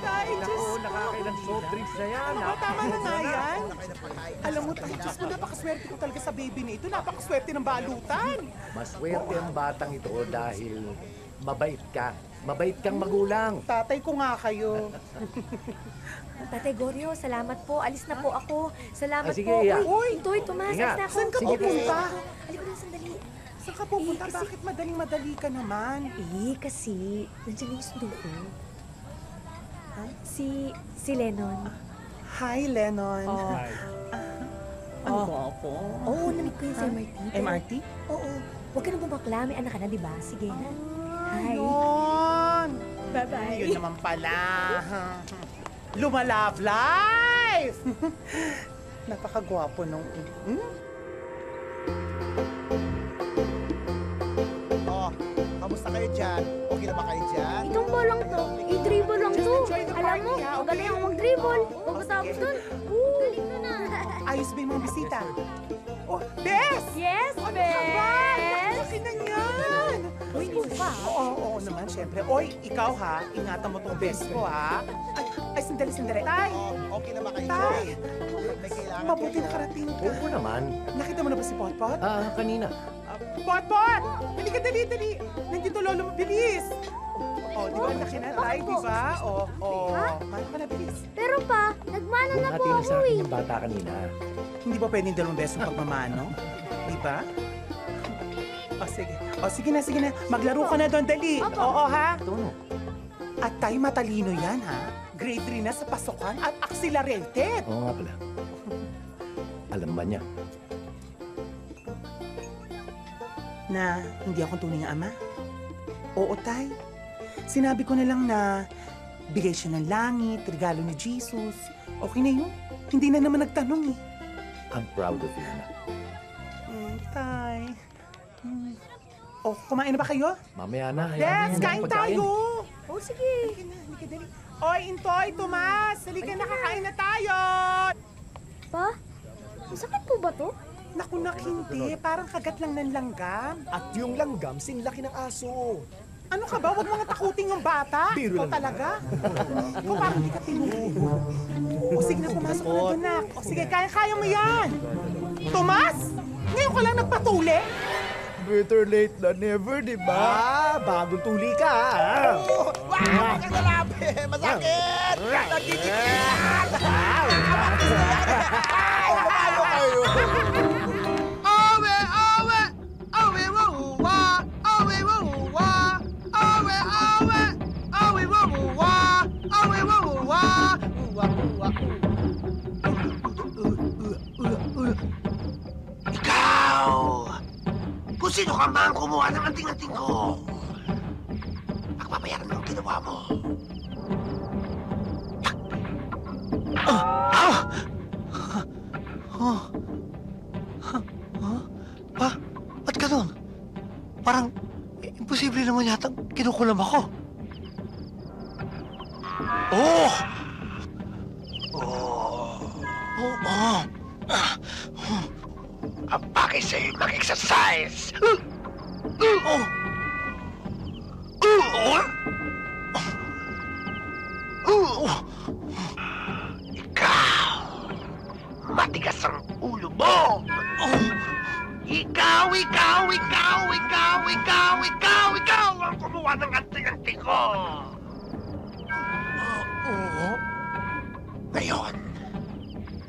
Tay, Diyos Naku, ko. nakakailang soft drinks na yan. Ano, tama na nga yan. Alam mo, Tay, Diyos ko, napakaswerte ko talaga sa baby na ito. Napakaswerte ng balutan. Maswerte ang batang ito dahil mabait ka. Mabait kang magulang. Tatay ko nga kayo. Tatay Goryo, salamat po. Alis na po ako. Salamat Sige, po. Iya. Uy, Toy, Tomas, Ingat. alis na ako. Saan ka Sige, pupunta? Halika na, sandali. Saan ka pupunta? kasi- Bakit madaling-madali ka naman? Kasi, nandiyan yung sundo ko. Si Lennon. Hi, Lennon. Ano Oh. ba ako? Oo, namit ko yung sa MRT. MRT? Oo. Huwag ka na bumakla. May anak ka na, di ba? Sige na. Hi. Yun. Bye-bye. Yun naman pala. Lumalove life! Napakagwapo nung... Oh, kamusta kayo dyan? Okay na ba kayo dyan? Itong lang to. I-dribble lang Just to. enjoy the Alam mo, party, ha? magaling ako mag-dribble. Pagkatapos dun, galing ko na. Ayos ba yung mga bisita? Oh, Bes! Yes, Ano ka ba? Bes! Laki na yan! Uy, mo pa. Oo naman, syempre. Oy, ikaw ha, ingatan mo tong best ko ha. Ay, sandali. Tay! Oh, okay na ba kayo Tay! dyan? May kailangan Mabuti kayo. nakarating ka. Oo naman. Nakita mo na ba si Potpot? Kanina. Potpot! Halika, dali! Nandito lolo mo, bilis! Oh, di ba ang laki na, Tay, di ba? Paano ka na, bilis? Pero pa, nagmana na po Bumati na ako sa akin eh. yung bata kanina. Hindi ba pwedeng 2 beses ang pagmamano? Di ba? Sige na. Maglaro ka na doon, dali. Oo, ha? Ito no. At tayo matalino yan, ha? Grade 3 na sa pasukan at accelerated. Oo nga pala. Alam ba niya? Na hindi ako tunay na ama? Oo, tay. Sinabi ko na lang na bigay siya ng langit, regalo ni Jesus. Okay na yun. Hindi na naman nagtanong eh. I'm proud of you, anak. Tay. Oh, kumain na ba kayo? Mamaya na. Yes, kain tayo! Oh, sige. Halika, dali. Oy, Intoy, Tomas! Halika na, kakain na tayo! Pa, masakit po ba to? Naku, hindi. Parang kagat lang ng langgam. At yung langgam, sinlaki ng aso. Ano ka ba? Huwag mo nga takutin yung bata. Biro Ikaw lang talaga. Ikaw parang hindi ka tinuloy. O sige na, pumasok ka na doon, nak. O sige, kaya mo yan. Tomas! Ngayon ka lang nagpatuli? Better late than never, di ba? Bagong tuli ka, ha? Wow! Magkakalabi! Masakit! Nagkikikit! Lumayo kayo! Awe! Awe! Awe! Wawa! Awe! Wawa! Awe! Awe! Awe! Wawa! Awe! Wawa! Wawa! Ikaw! Kung sino ka man kumuha ng anting-anting ko, pagpapayaran mo ang ginawa mo. Ba't ganun? Parang imposible naman yata kinukulam ako. Oh! Ang bagay sa'yo mag-exercise! Ikaw! Matigas ang ulo mo! Ikaw ang kumuha ng anting-anting ko! Ngayon,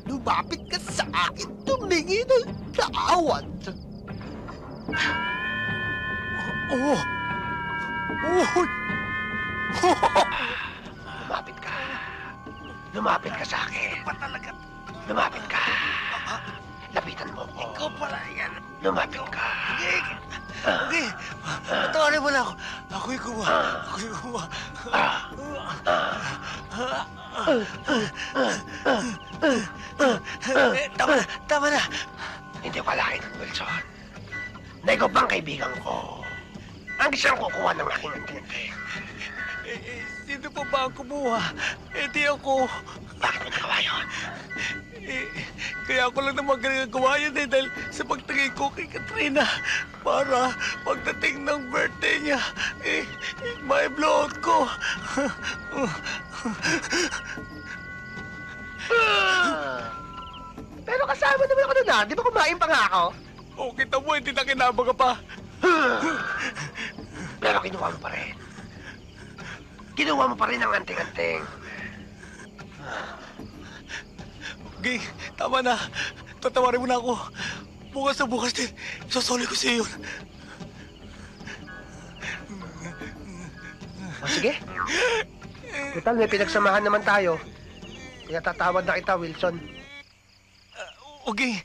lumapit ka sa akin, tumingi ng tawad. Oh! Lumapit ka. Lumapit ka sa akin. Ba talaga? Lumapit ka. Lapitan mo ko. Ikaw pala yan. Lumapit ka. Okay. Patawarin mo na ako. Ako'y kuha. Tama na. Hindi ko alakin, Wilson. Na ikaw bang kaibigan ko? Ang isang kukuha ng aking anting-anting. Sino pa ba ang kumuha? Di ako. Bakit mo nagawa yun? Kaya ako lang naman galing ang gawa yun dahil sa pagtingin ko kay Katrina. para pagdating ng birthday niya, may blowout ko. Pero kasama naman ako doon, di ba kumain pa nga ako? O, kita mo, hindi na kinabaga pa. Pero kinuha mo pa rin. Kinuha mo pa rin ang anting-anting. Okay, tama na. Tatawarin mo na ako. Bukas na bukas din, sasoli ko sa iyo. O sige. Total, may pinagsamahan naman tayo. Kaya tatawad na kita, Wilson. Okay,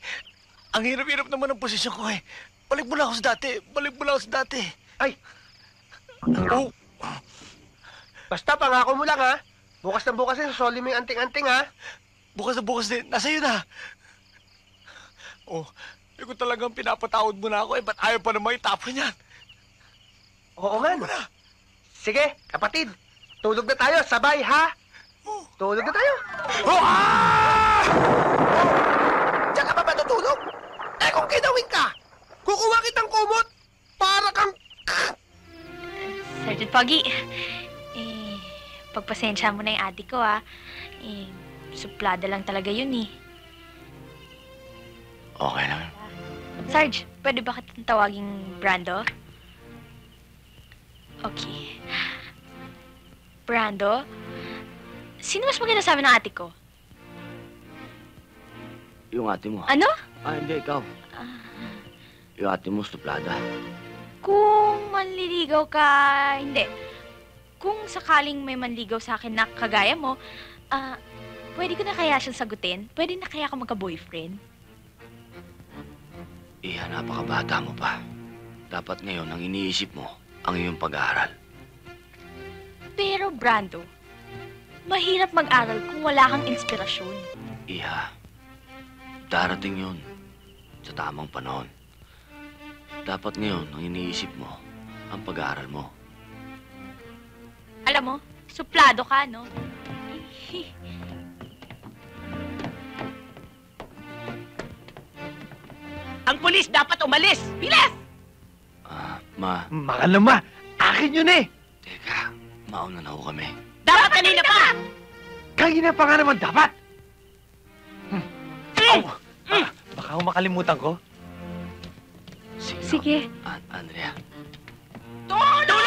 ang hirap-hirap naman ang posisyon ko eh. Balik mo na ako sa dati. Balik mo na ako sa dati. Ay, Oh, basta pangako mo lang, ha? Bukas na bukas din, sasoli mo yung anting-anting, ha? bukas na bukas din. Nasa iyo na. Oh, hindi ko talagang pinapatawad mo na ako eh. Ba't ayaw pa naman itapon yan? Oo nga, no? Sige, kapatid. Tulog na tayo, sabay, ha? Tulog na tayo. Oh, ah! Diyan ka pa matutulog? Eh kung kinawin ka, kukuha kitang kumot para kang... Sergeant Pogi, pagpasensya mo na yung ate ko, suplada lang talaga yun, Okay lang. Sarge, pwede ba kitang tawaging Brando? Okay. Brando, sino mas maganda sa amin ng ate ko? Yung ate mo. Ano? Hindi, ikaw. Yung ate mo, suplada. Kung manliligaw ka, hindi. Kung sakaling may manligaw sa akin na kagaya mo, pwede ko na kaya siyang sagutin? Pwede na kaya ako magka-boyfriend? Iha, napakabata mo pa. Dapat ngayon, ang iniisip mo, ang iyong pag-aaral. Pero, Brando, mahirap mag-aral kung wala kang inspirasyon. Iha, darating yun sa tamang panahon. Dapat ngayon, ang iniisip mo, ang pag-aaral mo. Alam mo, suplado ka, no? Ang pulis dapat umalis! Bilis! Ma, Mahal na ma. Akin yun eh. teka, mauna na ho kami. Dapat kanina pa! Kanina pa nga naman dapat. Baka ako makalimutan ko. Sige. Andrea. Tulog!